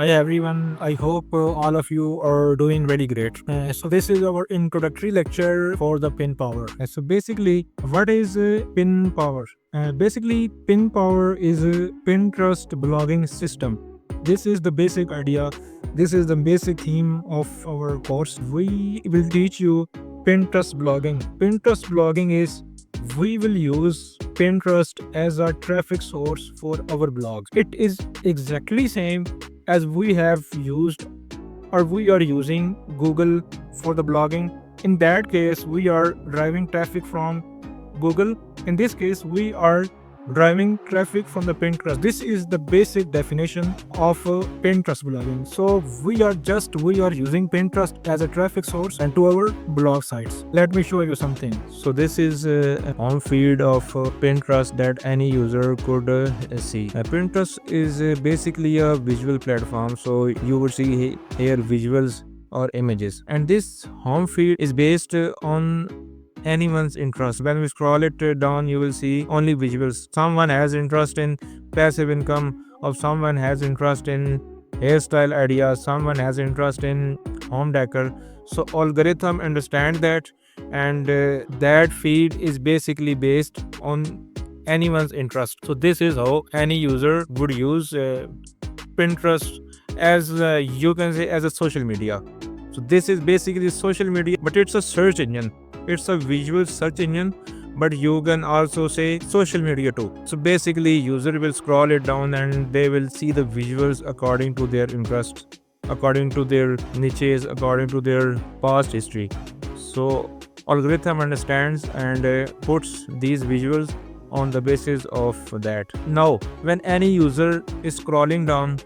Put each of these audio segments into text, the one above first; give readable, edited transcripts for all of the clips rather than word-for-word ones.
Hi everyone, I hope all of you are doing really great. So this is our introductory lecture for the pin power. So basically, what is pin power? Basically, pin power is a Pinterest blogging system. This is the basic idea. This is the basic theme of our course. We will teach you Pinterest blogging. Pinterest blogging is we will use Pinterest as a traffic source for our blogs. It is exactly same as we have used or we are using Google for the blogging. In that case, we are driving traffic from Google. In this case, we are driving traffic from the Pinterest. This is the basic definition of Pinterest blogging. So we are using Pinterest as a traffic source and to our blog sites. Let me show you something. So this is a home feed of Pinterest that any user could see. Pinterest is basically a visual platform. So you would see here visuals or images, and this home feed is based on anyone's interest. When we scroll it down, you will see only visuals. Someone has interest in passive income, or someone has interest in hairstyle ideas, someone has interest in home decor. So algorithm understand that, and that feed is basically based on anyone's interest. So this is how any user would use Pinterest as you can say as a social media. So this is basically social media, but it's a search engine. It's a visual search engine, but you can also say social media too. So basically, user will scroll it down and they will see the visuals according to their interest, according to their niches, according to their past history. So algorithm understands and puts these visuals on the basis of that. Now, when any user is scrolling down,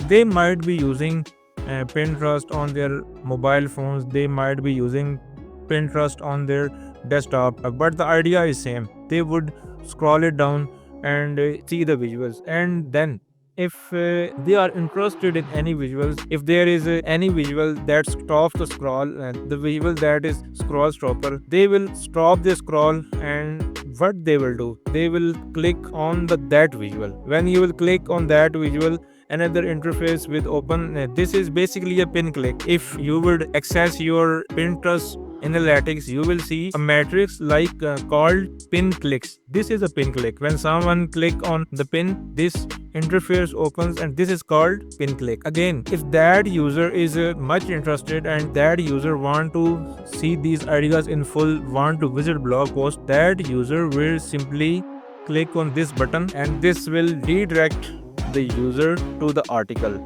they might be using Pinterest on their mobile phones. They might be using Pinterest on their desktop, but the idea is same. They would scroll it down and see the visuals, and then if they are interested in any visuals, if there is any visual that stops the scroll, the visual that is scroll stopper, they will stop the scroll, and what they will do, they will click on that visual. When you will click on that visual, another interface will open. This is basically a pin click. If you would access your Pinterest analytics, you will see a matrix like called pin clicks. This is a pin click. When someone click on the pin, this interface opens and this is called pin click. Again, if that user is much interested and that user want to see these ideas in full, want to visit blog post, that user will simply click on this button and this will redirect the user to the article.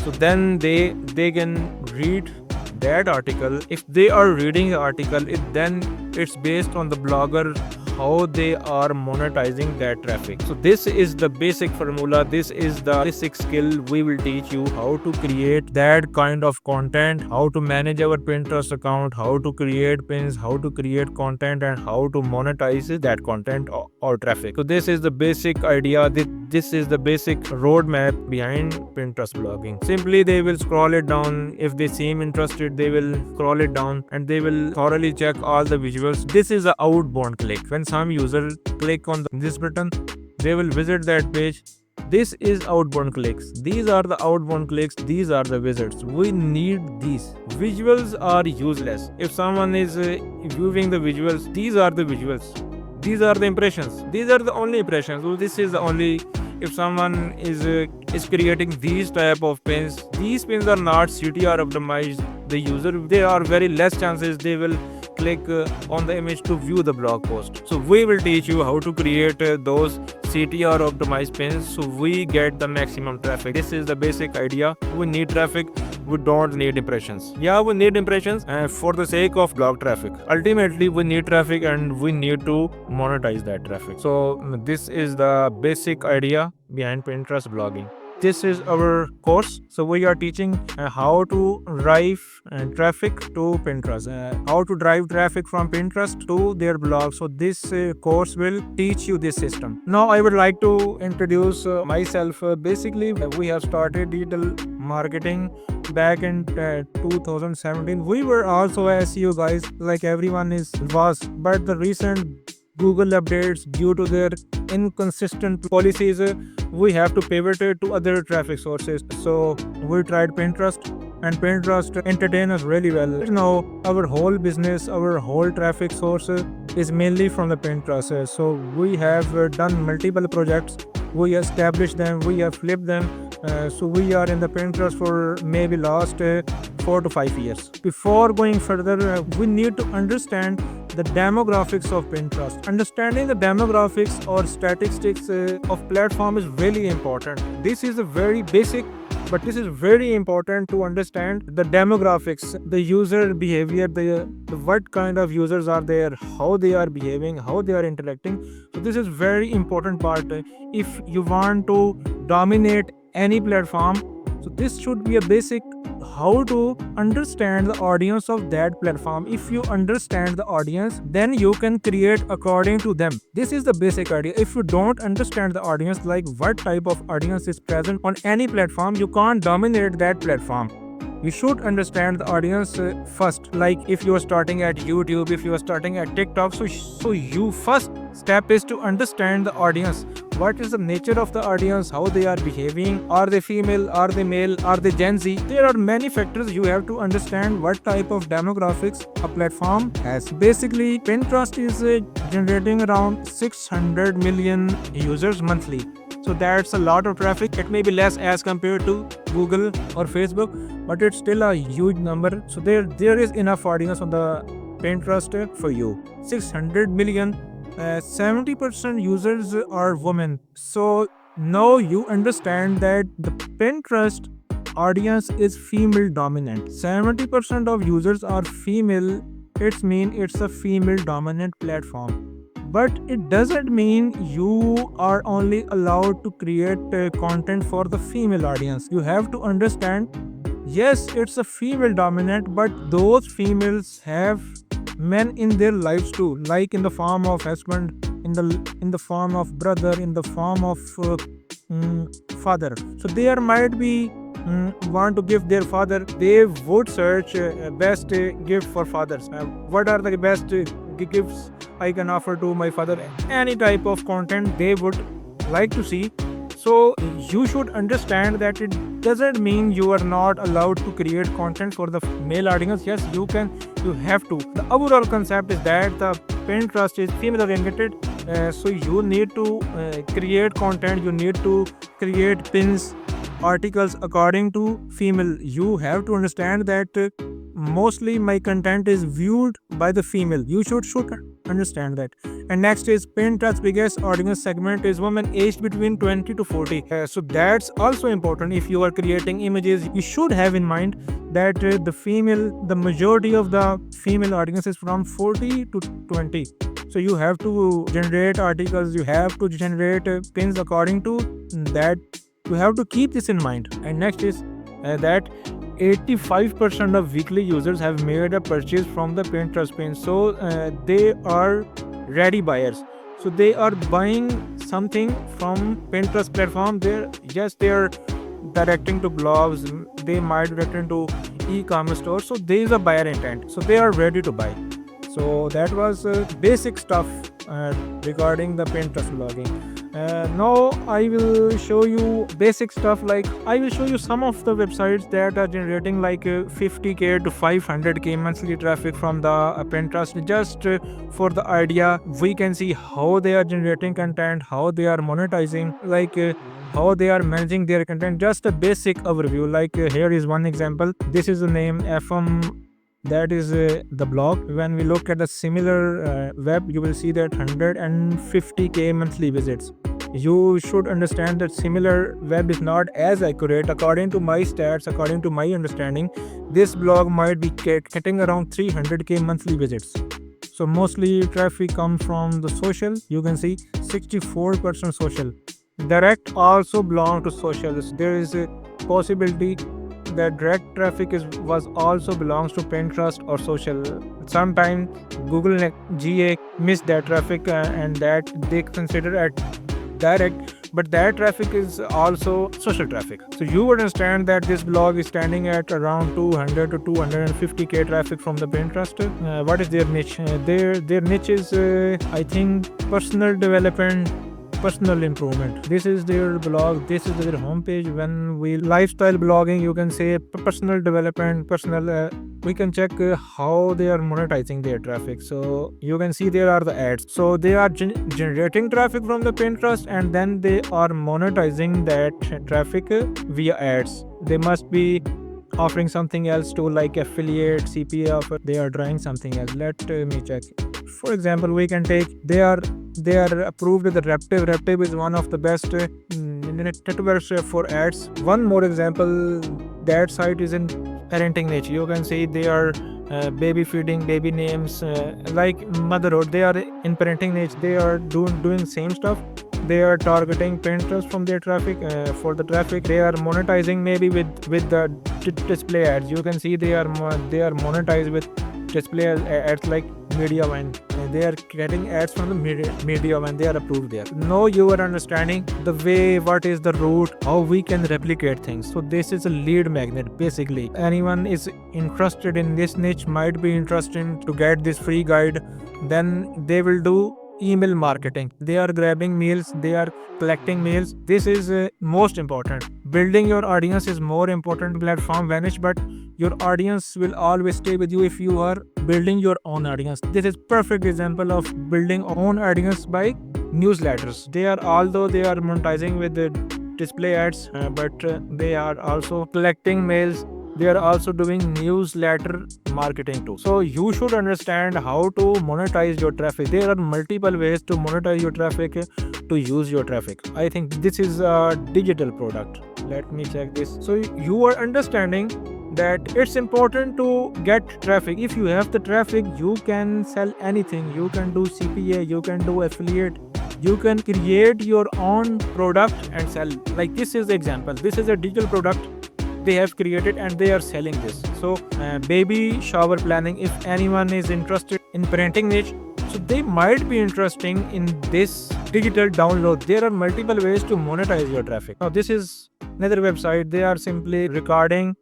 So then they can read that article. If they are reading the article, then it's based on the blogger how they are monetizing that traffic. So this is the basic formula. This is the basic skill. We will teach you how to create that kind of content, how to manage our Pinterest account, how to create pins, how to create content, and how to monetize that content or traffic. So this is the basic idea. This is the basic roadmap behind Pinterest blogging. Simply they will scroll it down. If they seem interested, they will scroll it down and they will thoroughly check all the visuals. This is a outbound click. When some user click on this button, they will visit that page. This is outbound clicks. These are the outbound clicks. These are the visits. We need these. Visuals are useless. If someone is viewing the visuals, these are the visuals. These are the impressions. These are the only impressions. So this is the only. If someone is creating these type of pins, these pins are not CTR optimized. The user, there are very less chances they will click on the image to view the blog post. So we will teach you how to create those CTR optimized pins so we get the maximum traffic. This is the basic idea. We need traffic. We don't need impressions. Yeah, we need impressions for the sake of blog traffic. Ultimately, we need traffic and we need to monetize that traffic. So this is the basic idea behind Pinterest blogging. This is our course. So we are teaching how to drive traffic to Pinterest, how to drive traffic from Pinterest to their blog. So this course will teach you this system. Now I would like to introduce myself. Basically, we have started digital marketing back in 2017. We were also SEO guys, like everyone was, but the recent Google updates, due to their inconsistent policies, we have to pivot it to other traffic sources. So we tried Pinterest, and Pinterest entertained us really well. Now our whole business, our whole traffic source is mainly from the Pinterest. So we have done multiple projects. We established them, we have flipped them. So we are in the Pinterest for maybe last 4 to 5 years. Before going further, we need to understand the demographics of Pinterest. Understanding the demographics or statistics of platform is really important. This is a very basic, but this is very important to understand the demographics, the user behavior, the what kind of users are there, how they are behaving, how they are interacting. So this is very important part if you want to dominate any platform. So this should be a basic how to understand the audience of that platform. If you understand the audience, then you can create according to them. This is the basic idea. If you don't understand the audience, like what type of audience is present on any platform, you can't dominate that platform. You should understand the audience first. Like if you are starting at YouTube, if you are starting at TikTok, so you first step is to understand the audience. What is the nature of the audience, how they are behaving, are they female, are they male, are they Gen Z? There are many factors you have to understand what type of demographics a platform has. Basically, Pinterest is generating around 600 million users monthly. So that's a lot of traffic. It may be less as compared to Google or Facebook, but it's still a huge number. So there is enough audience on the Pinterest for you. 600 million. 70% users are women. So now you understand that the Pinterest audience is female dominant. 70% of users are female. It means it's a female dominant platform. But it doesn't mean you are only allowed to create content for the female audience. You have to understand, yes, it's a female dominant, but those females have men in their lives too, like in the form of husband, in the form of brother, in the form of father. So there might be want to give their father, they would search best gift for fathers. What are the best gifts I can offer to my father? Any type of content they would like to see. So you should understand that it doesn't mean you are not allowed to create content for the male audience. Yes, you can, you have to. The overall concept is that the Pinterest is female oriented. So you need to create content, you need to create pins, articles according to female. You have to understand that mostly my content is viewed by the female. You should understand that. And next is Pinterest's biggest audience segment is women aged between 20 to 40. So that's also important. If you are creating images, you should have in mind that the majority of the female audience is from 40 to 20. So you have to generate articles, you have to generate pins according to that. You have to keep this in mind. And next is that 85% of weekly users have made a purchase from the Pinterest pin. So they are ready buyers. So they are buying something from Pinterest platform. They are directing to blogs. They might direct to e-commerce stores. So there is a buyer intent. So they are ready to buy. So that was basic stuff regarding the Pinterest blogging. Now I will show you basic stuff, like I will show you some of the websites that are generating like 50k to 500k monthly traffic from the Pinterest. Just for the idea, we can see how they are generating content, how they are monetizing, like how they are managing their content. Just a basic overview. Like here is one example. This is the name FM. That is the blog. When we look at a similar web, you will see that 150k monthly visits. You should understand that similar web is not as accurate. According to my stats, according to my understanding, this blog might be getting around 300k monthly visits. So mostly traffic comes from the social. You can see 64% social. Direct also belong to socials. There is a possibility that direct traffic was also belongs to Pinterest or social. Sometimes Google GA missed that traffic and that they consider at direct, but that traffic is also social traffic. So you understand that this blog is standing at around 200 to 250k traffic from the Pinterest. What is their niche? Their niche is I think personal development, personal improvement. This is their blog, this is their homepage. When we lifestyle blogging, you can say personal development, personal we can check how they are monetizing their traffic. So you can see there are the ads. So they are generating traffic from the Pinterest, and then they are monetizing that traffic via ads. They must be offering something else too, like affiliate, CPA offer. They are trying something else. Let me check. For example, we can take they are approved with the Raptive. Raptive is one of the best networks for ads. One more example, that site is in parenting niche. You can see they are baby feeding, baby names, like motherhood. They are in parenting niche. They are doing same stuff. They are targeting Pinterest from their traffic. For the traffic, they are monetizing maybe with the display ads. You can see they are monetized with display ads like Mediavine. They are getting ads from the media when they are approved there. Now you are understanding the way, what is the route, how we can replicate things. So this is a lead magnet basically. Anyone is interested in this niche might be interested to get this free guide. Then they will do email marketing. They are grabbing mails, they are collecting mails. This is most important. Building your audience is more important. Platform vanish, but your audience will always stay with you if you are building your own audience. This is perfect example of building own audience by newsletters. Although they are monetizing with the display ads, but they are also collecting mails. They are also doing newsletter marketing too. So you should understand how to monetize your traffic. There are multiple ways to monetize your traffic, to use your traffic. I think this is a digital product. Let me check this. So you are understanding that it's important to get traffic. If you have the traffic, you can sell anything. You can do CPA, you can do affiliate, you can create your own product and sell. Like this is the example. This is a digital product they have created and they are selling this. So baby shower planning, if anyone is interested in parenting niche, so they might be interested in this digital download. There are multiple ways to monetize your traffic. Now this is another website. They are simply recording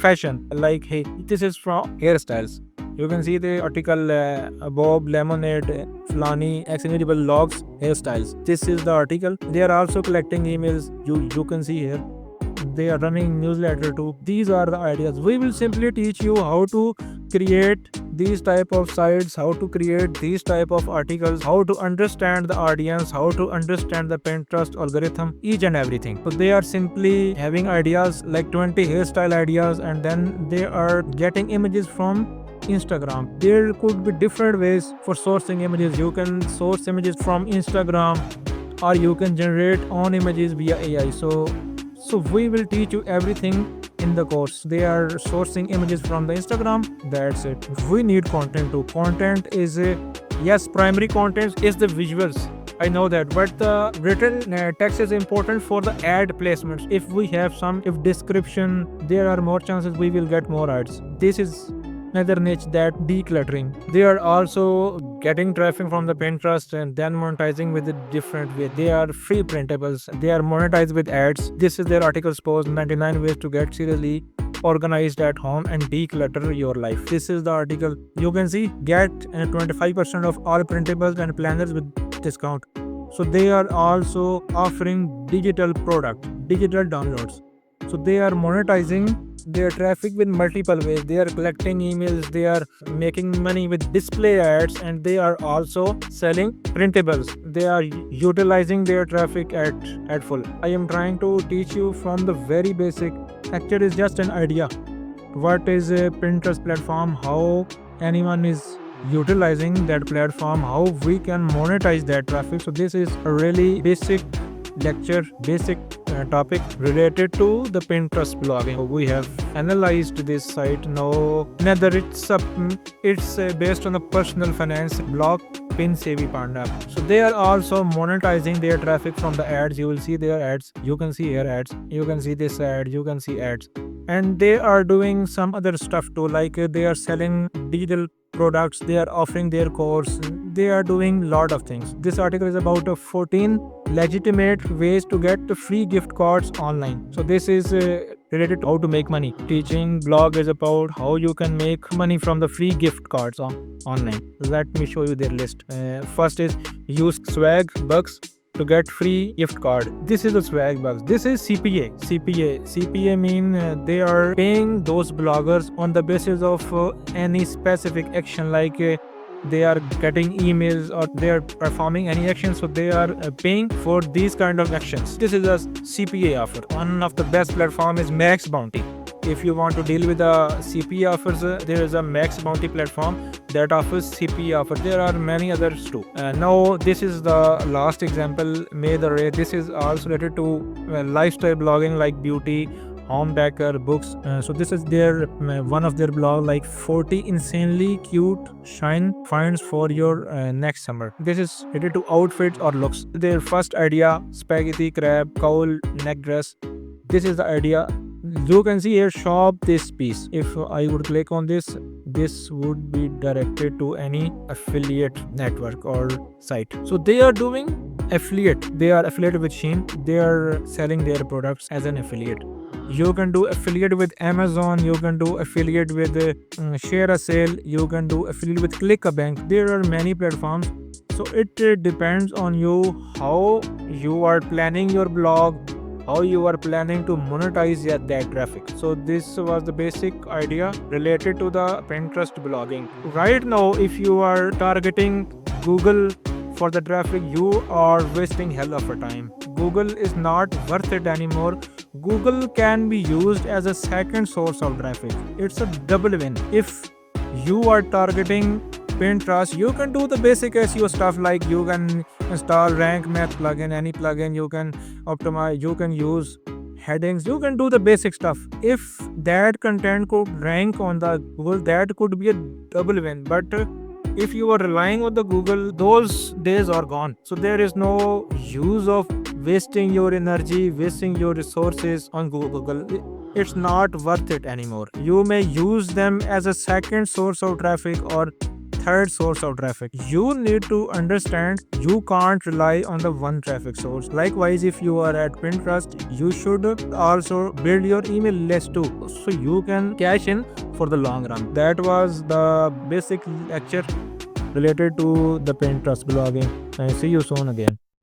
fashion, like hey, this is from hairstyles. You can see the article Bob Lemonade Flani Actionable Logs Hairstyles. This is the article. They are also collecting emails. You can see here. They are running newsletter too. These are the ideas. We will simply teach you how to create these type of sites, how to create these type of articles, how to understand the audience, how to understand the Pinterest algorithm, each and everything. So they are simply having ideas like 20 hairstyle ideas, and then they are getting images from Instagram. There could be different ways for sourcing images. You can source images from Instagram, or you can generate own images via AI. So we will teach you everything in the course. They are sourcing images from the Instagram. That's it. We need content too. Content is yes, primary content is the visuals. I know that, but the written text is important for the ad placements. If we have if description, there are more chances we will get more ads. This is another niche, that decluttering. They are also getting traffic from the Pinterest and then monetizing with a different way. They are free printables. They are monetized with ads. This is their articles post 99 ways to get seriously organized at home and declutter your life. This is the article. You can see get 25% of all printables and planners with discount. So they are also offering digital product, digital downloads. So they are monetizing their traffic with multiple ways. They are collecting emails, they are making money with display ads, and they are also selling printables. They are utilizing their traffic at full. I am trying to teach you from the very basic. Actually, it's just an idea. What is a Pinterest platform? How anyone is utilizing that platform? How we can monetize that traffic? So this is a really basic lecture, basic topic related to the Pinterest blogging. We have analyzed this site. Now another it's based on a personal finance blog, Pin Savvy Partner. So they are also monetizing their traffic from the ads. You will see their ads. You can see here ads. You can see this ad. You can see ads. And they are doing some other stuff too, like they are selling digital products, they are offering their course, they are doing lot of things. This article is about 14 legitimate ways to get the free gift cards online. So this is related to how to make money. Teaching blog is about how you can make money from the free gift cards online. Let me show you their list. First is use swag bucks to get free gift card. This is the swag bucks. This is CPA mean they are paying those bloggers on the basis of any specific action, like they are getting emails or they are performing any action, so they are paying for these kind of actions. This is a CPA offer. One of the best platform is Max Bounty. If you want to deal with the CPA offers, there is a Max Bounty platform that offers CPA offer. There are many others too. Now this is the last example, Made Array. This is also related to lifestyle blogging like beauty, home decor, books. So this is their one of their blog, like 40 insanely cute shine finds for your next summer. This is related to outfits or looks. Their first idea, spaghetti crab cowl neck dress. This is the idea. You can see here, shop this piece. If I would click on this, this would be directed to any affiliate network or site. So they are doing affiliate. They are affiliated with Shein. They are selling their products as an affiliate. You can do affiliate with Amazon. You can do affiliate with Share a Sale. You can do affiliate with ClickAbank. There are many platforms. So it depends on you how you are planning your blog, how you are planning to monetize that traffic. So this was the basic idea related to the Pinterest blogging. Right now, if you are targeting Google for the traffic, you are wasting hell of a time. Google is not worth it anymore. Google can be used as a second source of traffic. It's a double win. If you are targeting Pinterest, you can do the basic SEO stuff, like you can install rank math plugin, any plugin, you can optimize, you can use headings, you can do the basic stuff. If that content could rank on the Google, that could be a double win. But if you are relying on the Google, those days are gone. So there is no use of wasting your energy, wasting your resources on Google. It's not worth it anymore. You may use them as a second source of traffic or third source of traffic. You need to understand you can't rely on the one traffic source. Likewise, if you are at Pinterest, you should also build your email list too, so you can cash in for the long run. That was the basic lecture related to the Pinterest blogging. And see you soon again.